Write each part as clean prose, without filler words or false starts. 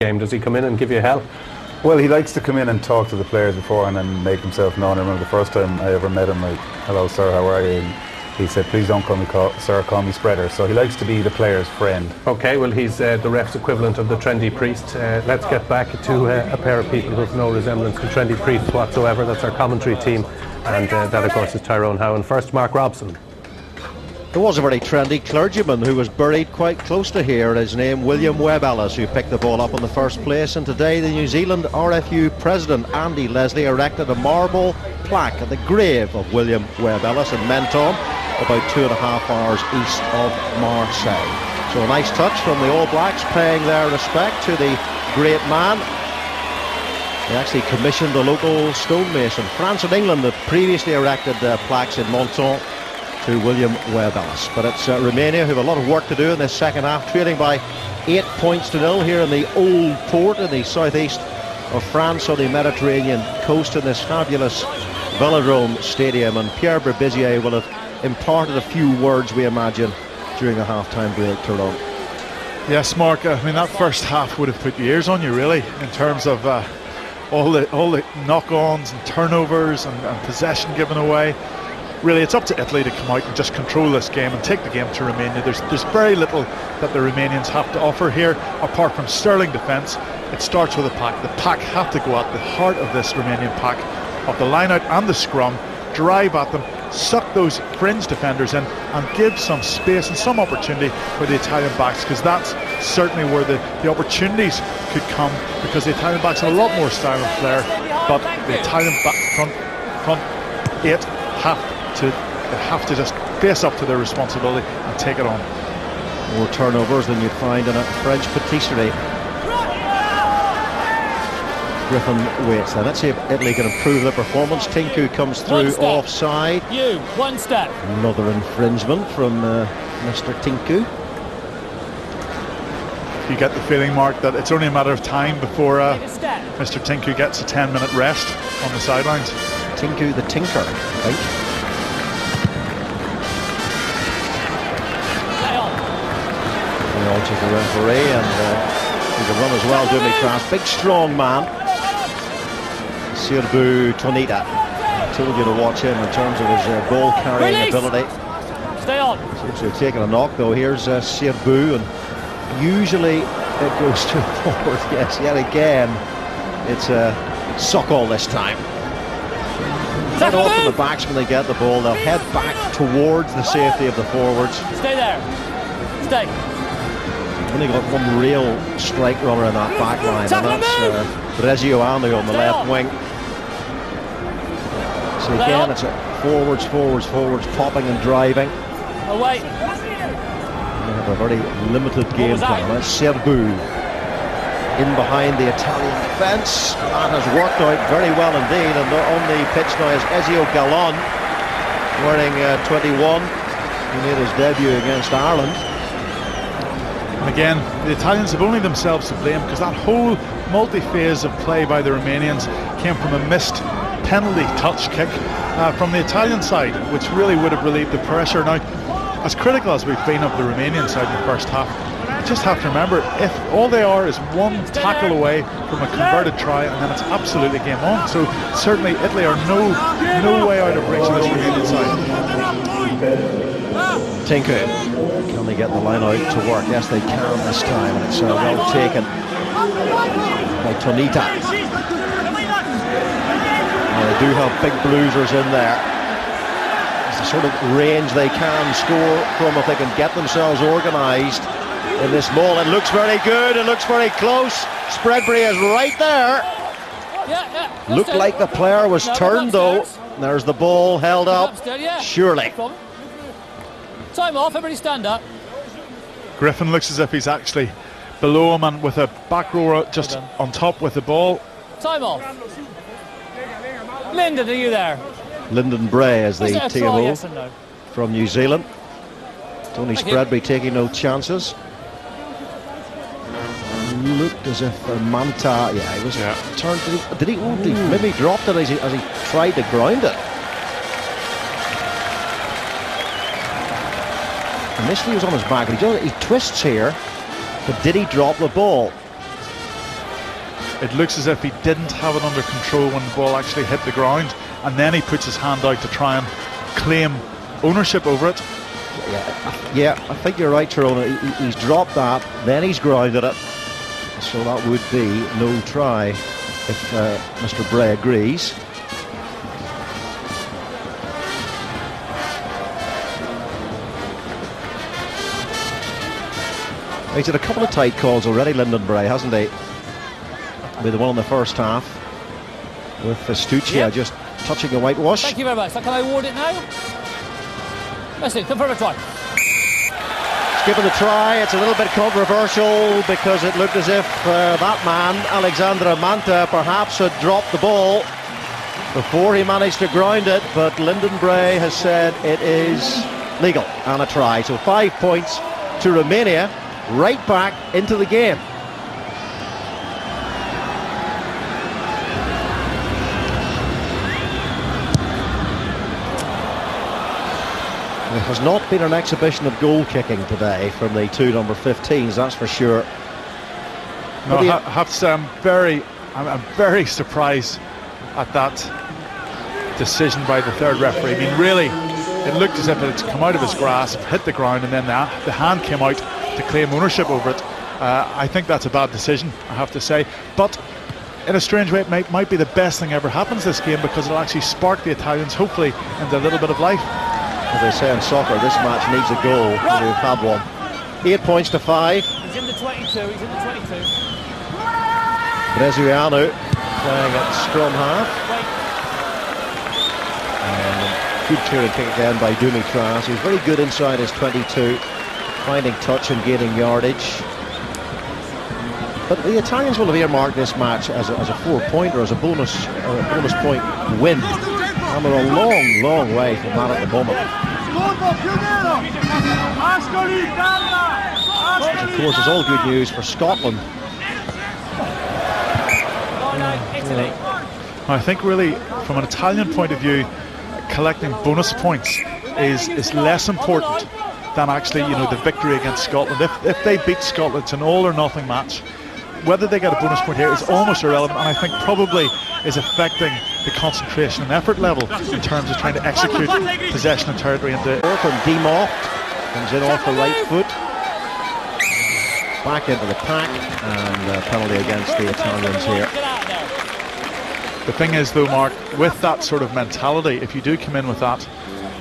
game? Does he come in and give you hell? Well, he likes to come in and talk to the players before and then make himself known. I remember the first time I ever met him, like, "Hello sir, how are you?" And he said, "Please don't call me sir, call me Spreader." So he likes to be the player's friend. Okay, well, he's the ref's equivalent of the trendy priest. Let's get back to a pair of people who have no resemblance to trendy priests whatsoever. That's our commentary team, and that of course is Tyrone Howe. And first, Mark Robson. There was a very trendy clergyman who was buried quite close to here. His name, William Webb Ellis, who picked the ball up in the first place. And today the New Zealand RFU president, Andy Leslie, erected a marble plaque at the grave of William Webb Ellis in Menton, about 2.5 hours east of Marseille. So a nice touch from the All Blacks, paying their respect to the great man. They actually commissioned a local stonemason. France and England had previously erected plaques in Menton to William Webb Ellis. But it's Romania who have a lot of work to do in this second half, trailing by 8 points to 0 here in the Old Port in the southeast of France on the Mediterranean coast in this fabulous Velodrome Stadium. And Pierre Berbizier will have imparted a few words, we imagine, during the half-time break, Tyrone. Yes, Mark, I mean, that first half would have put years on you, really, in terms of all the knock-ons and turnovers and possession given away. Really, it's up to Italy to come out and just control this game and take the game to Romania. There's very little that the Romanians have to offer here, apart from sterling defence. It starts with the pack. The pack have to go at the heart of this Romanian pack, of the line-out and the scrum, drive at them, suck those fringe defenders in, and give some space and some opportunity for the Italian backs, because that's certainly where the opportunities could come, because the Italian backs have a lot more style and flair, but the Italian front eight have to just face up to their responsibility and take it on. More turnovers than you'd find in a French patisserie. Griffin waits then. Let's see if Italy can improve their performance. Tinku comes through offside. One step. Another infringement from Mr. Tinku. You get the feeling, Mark, that it's only a matter of time before Mr. Tinku gets a 10-minute rest on the sidelines. Tinku the Tinker, I think. On to the referee, and he can run as well, Jimmy Crass. Big strong man, Sirbu Tonita. I told you to watch him in terms of his ball carrying ability. Stay on. Seems to have taken a knock though. Here's Sirbu, and usually it goes to forward. Yes, yet again it's suck all this time. Head off from the backs when they get the ball. They'll head back towards the safety of the forwards. Stay there. Stay. Only got one real strike runner in that back line, and that's Rezioanu on the left wing. So again, it's forwards, popping and driving. Away. They have a very limited game plan. That's Sirbu in behind the Italian defence. That has worked out very well indeed, and on the pitch now is Ezio Gallon, wearing 21. He made his debut against Ireland. And again, the Italians have only themselves to blame, because that whole multi-phase of play by the Romanians came from a missed penalty touch kick from the Italian side, which really would have relieved the pressure. Now, as critical as we've been of the Romanian side in the first half, you just have to remember, if all they are is one tackle away from a converted try, and then it's absolutely game on. So certainly Italy are no way out of reach of this Romanian side. Tinku, can they get the line out to work? Yes, they can this time, and it's well taken by Tonita. Well, they do have big bruisers in there. It's the sort of range they can score from if they can get themselves organised in this ball. It looks very good, it looks very close. Spreadbury is right there. Looked like the player was turned though. There's the ball held up, surely. Time off, everybody stand up. Griffin looks as if he's actually below him, and with a back rower just on top with the ball. Time off. Lyndon, are you there? Lyndon Bray is the TMO yes no? from New Zealand. Tony Spreadbury taking no chances. Looked as if Manta, he was turned. Did he maybe dropped it as he tried to ground it? Initially he was on his back, but he twists here, but did he drop the ball? It looks as if he didn't have it under control when the ball actually hit the ground, and then he puts his hand out to try and claim ownership over it. Yeah, I think you're right, Tyrone. He's dropped that, then he's grounded it. So that would be no try if Mr. Bray agrees. He's had a couple of tight calls already, Lyndon Bray, hasn't he? With the one in the first half, with Festuccia just touching a whitewash. Thank you very much. So can I award it now? Listen, confirm a try. He's given the try. It's a little bit controversial because it looked as if that man, Alexandre Manta, perhaps had dropped the ball before he managed to ground it, but Lyndon Bray has said it is legal and a try. So 5 points to Romania, right back into the game. There has not been an exhibition of goal kicking today from the two number 15s, that's for sure. No, I have to say I'm very surprised at that decision by the third referee. I mean, really, it looked as if it had come out of his grasp, hit the ground, and then the hand came out to claim ownership over it. I think that's a bad decision, I have to say. But in a strange way, it might be the best thing ever happens this game, because it'll actually spark the Italians, hopefully, into a little bit of life. As they say in soccer, this match needs a goal, and we've had one. 8 points to 5. He's in the 22, he's in the 22. Breziano playing at scrum half. And good clearing kick again by Dumitras, who's very good inside his 22, finding touch and gaining yardage. But the Italians will have earmarked this match as a 4-pointer, as a bonus point win. And they're a long, long way from that at the moment. Which of course is all good news for Scotland. Italy. I think really, from an Italian point of view, collecting bonus points is less important than actually, the victory against Scotland. If they beat Scotland, it's an all or nothing match. Whether they get a bonus point here is almost irrelevant, and I think probably is affecting the concentration and effort level in terms of trying to execute possession of territory into. From Demoff comes in off the right foot, back into the pack, and a penalty against the Italians here. The thing is, though, Mark, with that sort of mentality, if you do come in with that,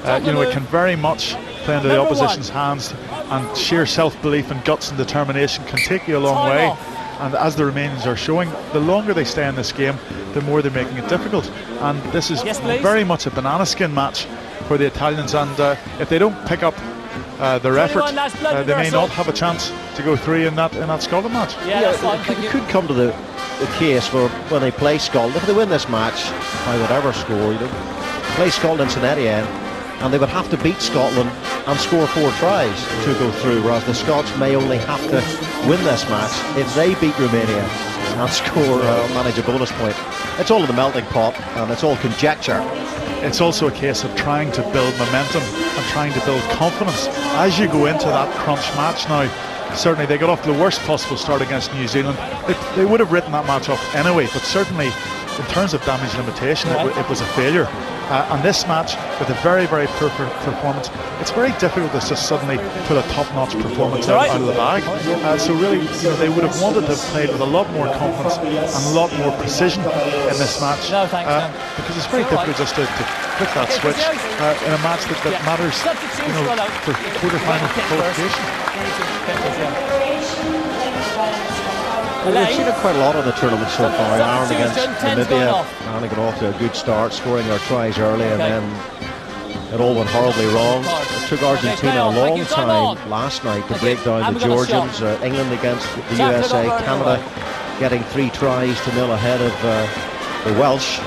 it can very much play into the opposition's hands, and sheer self-belief and guts and determination can take you a long way. And as the Romanians are showing, the longer they stay in this game, the more they're making it difficult. And this is very much a banana skin match for the Italians. And if they don't pick up their effort, they may not have a chance to go through in that Scotland match. It could come to the case where when they play Scotland, if they win this match by whatever score, play Scotland in St Etienne, and they would have to beat Scotland and score 4 tries to go through, whereas the Scots may only have to win this match if they beat Romania and score manage a bonus point. It's all in the melting pot, and it's all conjecture. It's also a case of trying to build momentum and trying to build confidence as you go into that crunch match. Now, certainly they got off to the worst possible start against New Zealand. They would have written that match off anyway, but certainly in terms of damage limitation, it was a failure. And this match, with a very, very poor performance, it's very difficult to just suddenly put a top-notch performance out of the bag. So really, they would have wanted to have played with a lot more confidence and a lot more precision in this match. Because it's very difficult just to flick that switch in a match that matters, for quarter-final qualification. Well, we've seen it quite a lot of the tournament so far. Ireland against Namibia. Ireland got off to a good start, scoring their tries early, and then it all went horribly wrong. It took Argentina a long time last night to break down the Georgians. England against the USA, Canada getting 3 tries to 0 ahead of the Welsh.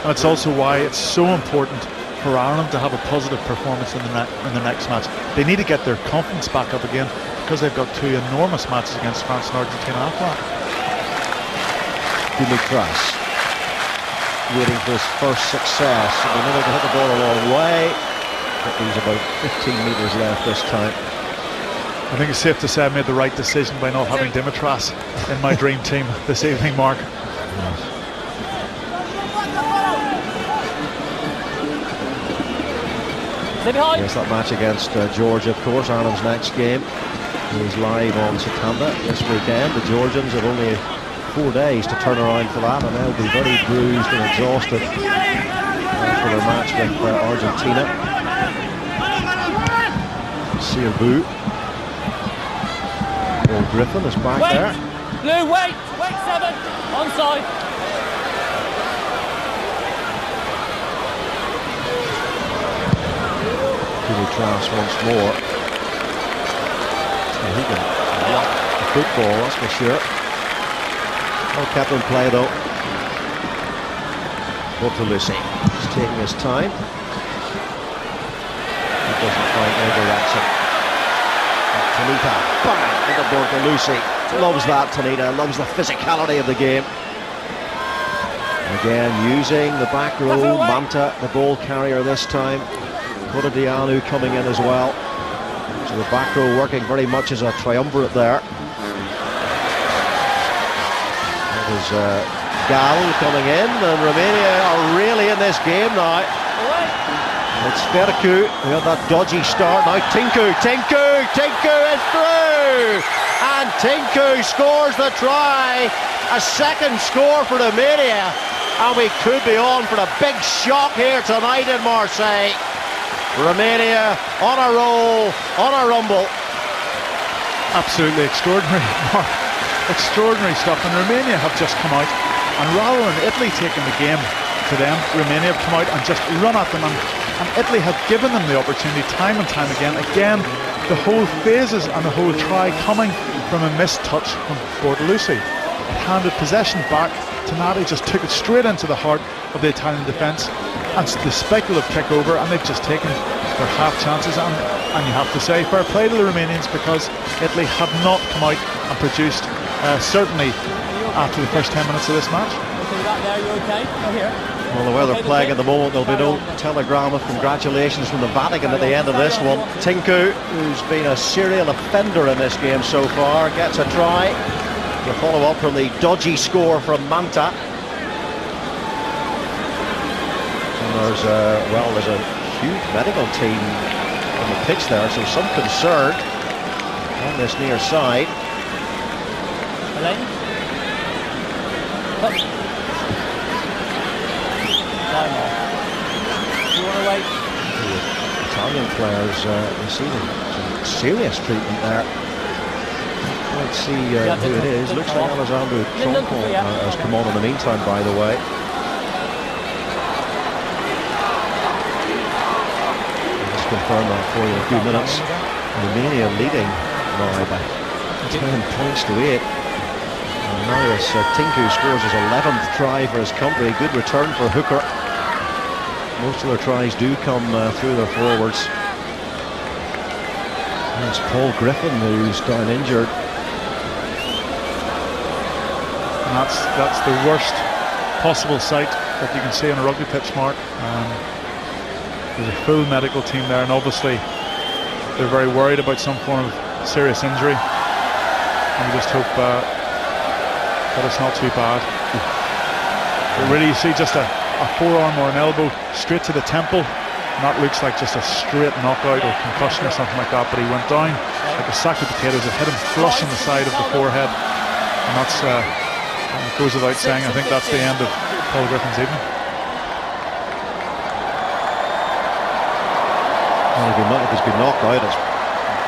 And it's also why it's so important for Ireland to have a positive performance in the next match. They need to get their confidence back up again, because they've got 2 enormous matches against France and Argentina after that. Dumitras waiting for his first success. They know they can hit the ball a long way, but there's about 15 metres left this time. I think it's safe to say I made the right decision by not having Dimitras in my dream team this evening, Mark. Yes, that match against Georgia, of course, Ireland's next game is live on Satanda this weekend. The Georgians have only 4 days to turn around for that, and they'll be very bruised and exhausted after their match with Argentina. Sirbu. Paul Griffin is back there. Blue, wait 7, onside. Dimitras once more. And he can block the football, that's for sure. Well kept in play though. Bortolucci is taking his time. He doesn't find no direction. Tanita, bang, into Bortolucci. Loves that, Tanita, loves the physicality of the game. Again, using the back row, Manta, the ball carrier this time. Dianu coming in as well. So the back row working very much as a triumvirate there. That was Gal coming in, and Romania are really in this game now. It's Ferku who had that dodgy start. Now Tinku is through! And Tinku scores the try. A second score for Romania. And we could be on for a big shock here tonight in Marseille. Romania on a roll, on a rumble. Absolutely extraordinary, Mark. Extraordinary stuff. And Romania have just come out, and rather than Italy taking the game to them, Romania have come out and just run at them, and Italy have given them the opportunity time and time again. Again, the whole phases and the whole try coming from a missed touch from Bortolucci. It handed possession back. Tanati just took it straight into the heart of the Italian defence, and the speculative kick over, and they've just taken their half chances, and you have to say fair play to the Romanians, because Italy have not come out and produced, certainly after the first 10 minutes of this match. Well, the way they're playing at the moment, there'll be no telegram of congratulations from the Vatican at the end of this one. Tinku, who's been a serial offender in this game so far, gets a try. The follow-up from the dodgy score from Manta. There's a huge medical team on the pitch there, so some concern on this near side. The Italian players receiving some serious treatment there. Let's see who it is. Looks like Alessandro Tronco has come on in the meantime, by the way. Confirm that for you in a few minutes. Romania leading now by 10 points to 8. And Marius Tinku scores his 11th try for his country. Good return for hooker. Most of their tries do come through their forwards. And it's Paul Griffin who's down injured. And that's the worst possible sight that you can see on a rugby pitch, Mark. There's a full medical team there, and obviously they're very worried about some form of serious injury, and we just hope that it's not too bad. But really, you see just a forearm or an elbow straight to the temple, and that looks like just a straight knockout or concussion or something like that, but he went down like a sack of potatoes. It hit him flush on the side of the forehead, and that's it goes without saying, I think that's the end of Paul Griffin's evening. Well, if he's been knocked out, it's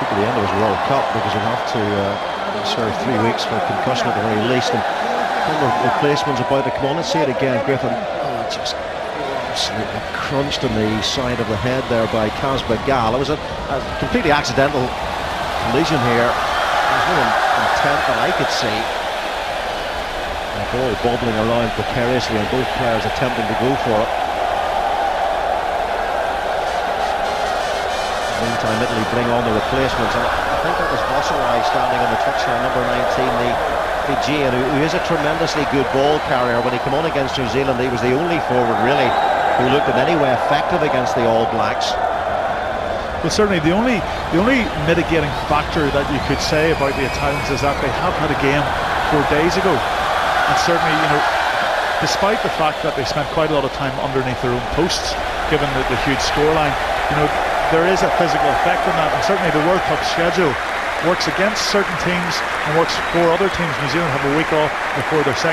could be the end of his World Cup, because he'll have to serve 3 weeks for concussion at the very least. And the replacement's about to come on. Let's see it again. Griffin just absolutely crunched in the side of the head there by Kasper Gal. It was a completely accidental collision here. There's no intent that I could see. The ball bobbling around precariously, and both players attempting to go for it. Meantime, Italy bring on the replacements, and I think that was Vosserai standing on the touchline, number 19, the Fijian, who is a tremendously good ball carrier. When he came on against New Zealand, he was the only forward really who looked in any way effective against the All Blacks. Well, certainly the only mitigating factor that you could say about the Italians is that they have had a game 4 days ago, and certainly, you know, despite the fact that they spent quite a lot of time underneath their own posts, given the huge scoreline, you know, there is a physical effect on that, and certainly the World Cup schedule works against certain teams and works for other teams. New Zealand have a week off before their second